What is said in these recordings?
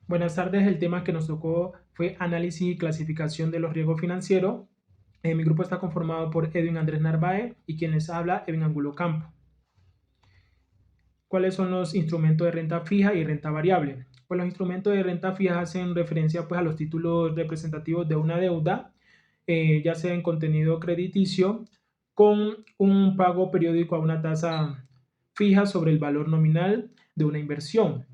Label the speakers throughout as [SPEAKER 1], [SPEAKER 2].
[SPEAKER 1] Buenas tardes, el tema que nos tocó fue análisis y clasificación de los riesgos financieros. Mi grupo está conformado por Edwin Andrés Narváez y quien les habla, Edwin Angulo Campo. ¿Cuáles son los instrumentos de renta fija y renta variable? Pues los instrumentos de renta fija hacen referencia pues, a los títulos representativos de una deuda, ya sea en contenido crediticio, con un pago periódico a una tasa fija sobre el valor nominal de una inversión,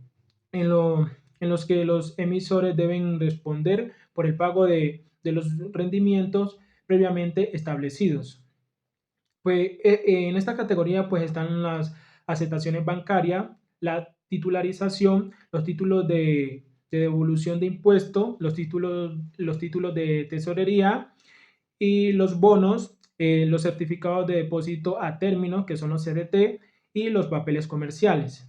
[SPEAKER 1] en, lo, en los que los emisores deben responder por el pago de los rendimientos previamente establecidos. Pues en esta categoría pues están las aceptaciones bancarias, la titularización, los títulos de devolución de impuestos, los títulos de tesorería y los bonos, los certificados de depósito a término, que son los CDT, y los papeles comerciales.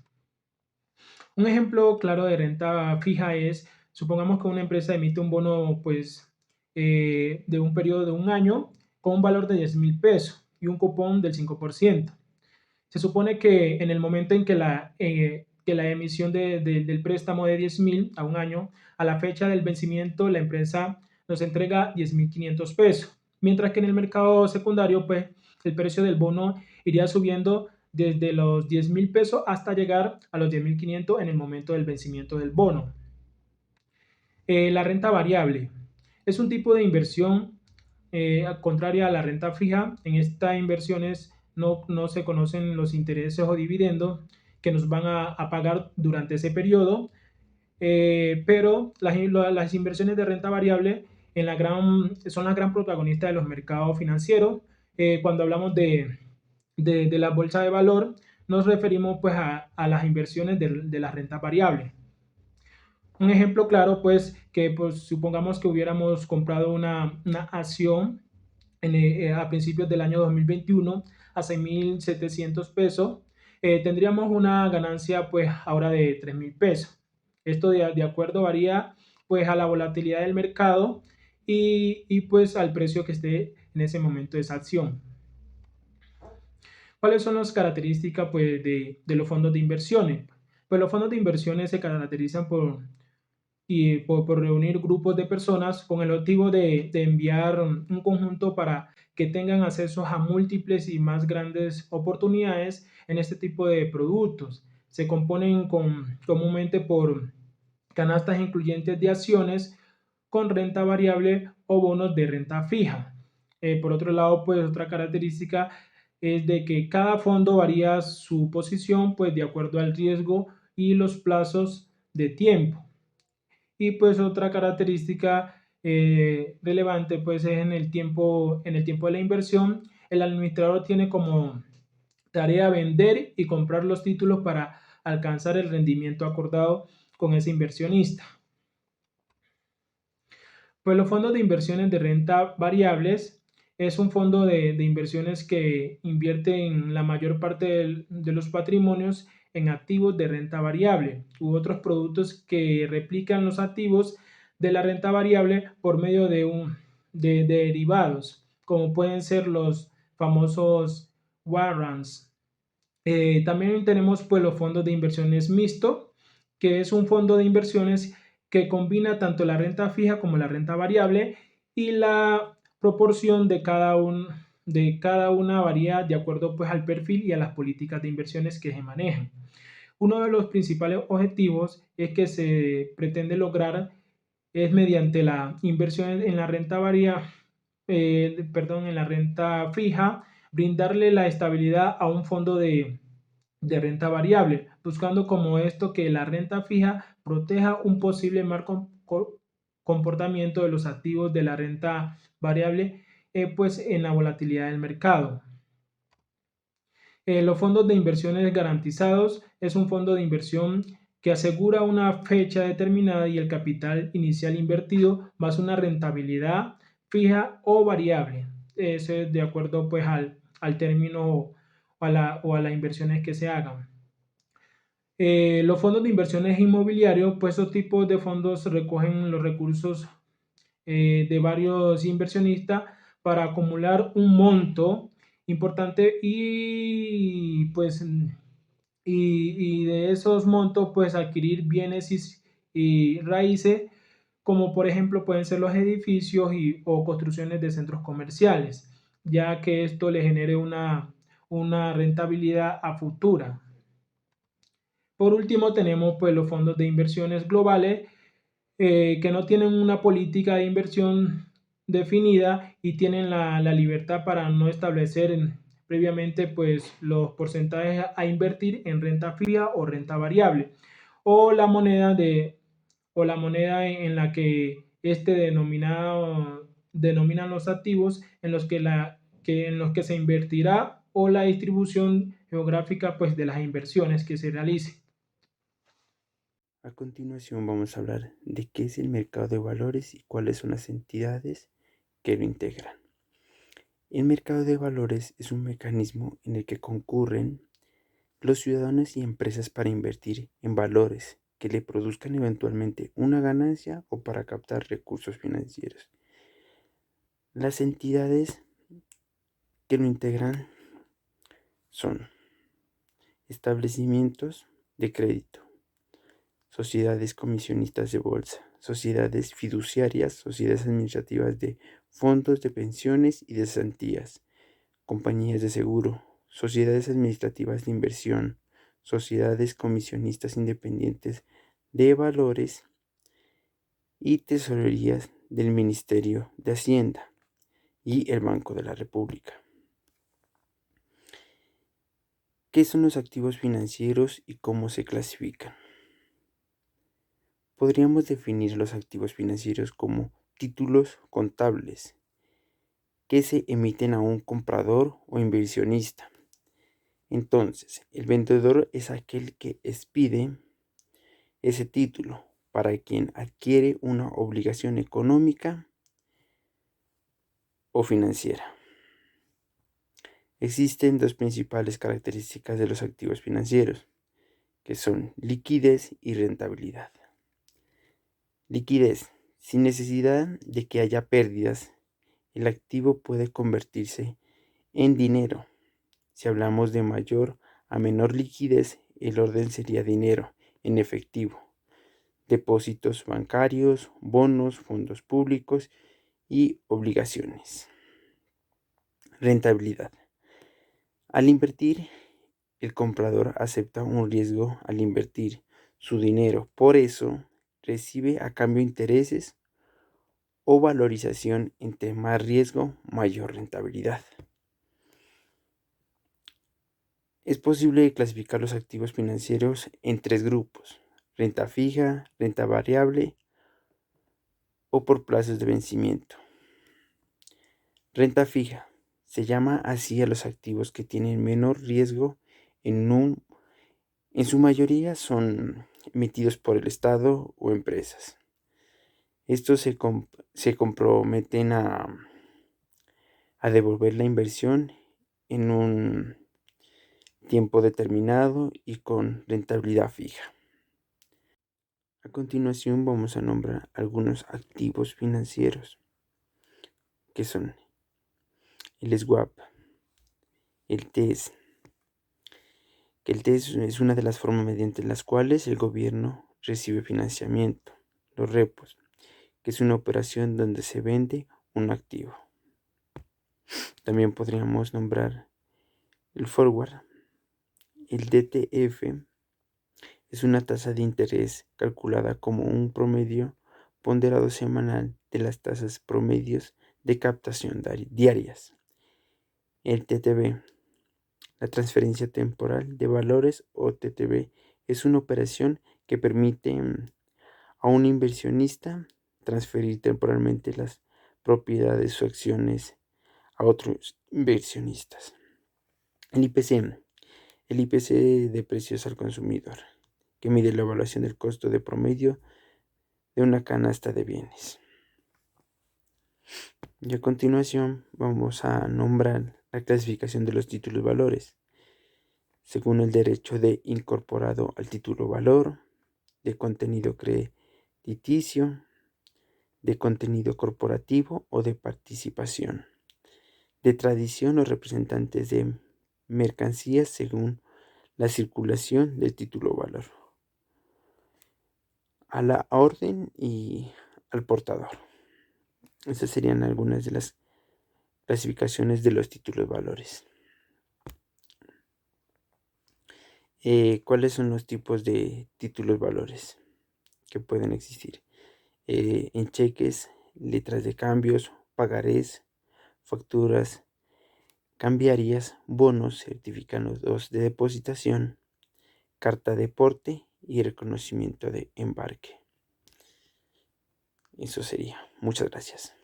[SPEAKER 1] Un ejemplo claro de renta fija es, supongamos que una empresa emite un bono pues, de un periodo de un año con un valor de 10,000 pesos y un cupón del 5%. Se supone que en el momento en que la emisión del préstamo de 10,000 a un año, a la fecha del vencimiento, la empresa nos entrega 10,500 pesos, mientras que en el mercado secundario, pues el precio del bono iría subiendo desde los 10,000 pesos hasta llegar a los 10,500 en el momento del vencimiento del bono. La renta variable es un tipo de inversión contraria a la renta fija. En estas inversiones no se conocen los intereses o dividendos que nos van a pagar durante ese periodo, pero las inversiones de renta variable son la gran protagonista de los mercados financieros. Cuando hablamos de la bolsa de valor, nos referimos pues a las inversiones de la renta variable. Un ejemplo claro, pues, que pues, supongamos que hubiéramos comprado una acción a principios del año 2021 a 6,700 pesos, tendríamos una ganancia, pues, ahora de 3,000 pesos. Esto de acuerdo varía, pues, a la volatilidad del mercado pues, al precio que esté en ese momento de esa acción. ¿Cuáles son las características, pues, de los fondos de inversiones? Pues los fondos de inversiones se caracterizan por reunir grupos de personas con el objetivo de enviar un conjunto para que tengan acceso a múltiples y más grandes oportunidades en este tipo de productos. Se componen comúnmente por canastas incluyentes de acciones con renta variable o bonos de renta fija. Por otro lado, pues otra característica es de que cada fondo varía su posición pues de acuerdo al riesgo y los plazos de tiempo. Y pues otra característica relevante pues es en el tiempo de la inversión, el administrador tiene como tarea vender y comprar los títulos para alcanzar el rendimiento acordado con ese inversionista. Pues los fondos de inversiones de renta variables es un fondo de inversiones que invierte en la mayor parte de los patrimonios en activos de renta variable u otros productos que replican los activos de la renta variable por medio de derivados, como pueden ser los famosos warrants. También tenemos pues los fondos de inversiones mixto, que es un fondo de inversiones que combina tanto la renta fija como la renta variable y la proporción de cada una varía de acuerdo pues al perfil y a las políticas de inversiones que se manejan. Uno de los principales objetivos es que se pretende lograr es mediante la inversión en la renta en la renta fija, brindarle la estabilidad a un fondo de renta variable, buscando como esto que la renta fija proteja un posible mal comportamiento de los activos de la renta variable, pues en la volatilidad del mercado. Los fondos de inversiones garantizados es un fondo de inversión que asegura una fecha determinada y el capital inicial invertido más una rentabilidad fija o variable. Eso es de acuerdo pues al término o a las inversiones que se hagan. Los fondos de inversiones inmobiliarios, pues estos tipos de fondos recogen los recursos de varios inversionistas para acumular un monto importante y pues y de esos montos pues adquirir bienes y raíces, como por ejemplo pueden ser los edificios o construcciones de centros comerciales, ya que esto le genere una rentabilidad a futura. Por último, tenemos pues los fondos de inversiones globales que no tienen una política de inversión definida y tienen la libertad para no establecer previamente pues los porcentajes a invertir en renta fija o renta variable o la moneda en la que denominan los activos en los que se invertirá o la distribución geográfica pues de las inversiones que se realicen.
[SPEAKER 2] A continuación vamos a hablar de qué es el mercado de valores y cuáles son las entidades que lo integran. El mercado de valores es un mecanismo en el que concurren los ciudadanos y empresas para invertir en valores que le produzcan eventualmente una ganancia o para captar recursos financieros. Las entidades que lo integran son establecimientos de crédito, sociedades comisionistas de bolsa, sociedades fiduciarias, sociedades administrativas de fondos de pensiones y de cesantías, compañías de seguro, sociedades administrativas de inversión, sociedades comisionistas independientes de valores y tesorerías del Ministerio de Hacienda y el Banco de la República. ¿Qué son los activos financieros y cómo se clasifican? Podríamos definir los activos financieros como títulos contables que se emiten a un comprador o inversionista. Entonces, el vendedor es aquel que expide ese título para quien adquiere una obligación económica o financiera. Existen dos principales características de los activos financieros, que son liquidez y rentabilidad. Liquidez. Sin necesidad de que haya pérdidas, el activo puede convertirse en dinero. Si hablamos de mayor a menor liquidez, el orden sería dinero en efectivo, depósitos bancarios, bonos, fondos públicos y obligaciones. Rentabilidad. Al invertir, el comprador acepta un riesgo al invertir su dinero. Por eso, recibe a cambio intereses o valorización. Entre más riesgo, mayor rentabilidad. Es posible clasificar los activos financieros en tres grupos: renta fija, renta variable o por plazos de vencimiento. Renta fija. Se llama así a los activos que tienen menor riesgo. En su mayoría son emitidos por el Estado o empresas. Estos se comprometen a devolver la inversión en un tiempo determinado y con rentabilidad fija. A continuación vamos a nombrar algunos activos financieros, que son el swap, el TES, que el TES es una de las formas mediante las cuales el gobierno recibe financiamiento, los repos, que es una operación donde se vende un activo. También podríamos nombrar el forward. El DTF es una tasa de interés calculada como un promedio ponderado semanal de las tasas promedios de captación diarias. El TTB, la transferencia temporal de valores o TTB, es una operación que permite a un inversionista transferir temporalmente las propiedades o acciones a otros inversionistas. El IPC de precios al consumidor, que mide la evaluación del costo de promedio de una canasta de bienes. Y a continuación vamos a nombrar la clasificación de los títulos valores, según el derecho de incorporado al título valor, de contenido crediticio, de contenido corporativo o de participación, de tradición o representantes de mercancías según la circulación del título valor. a la orden y al portador. Esas serían algunas de las clasificaciones de los títulos valores. ¿Cuáles son los tipos de títulos valores que pueden existir? En cheques, letras de cambios, pagarés, facturas, cambiarias, bonos, certificados de depositación, carta de porte y reconocimiento de embarque. Eso sería. Muchas gracias.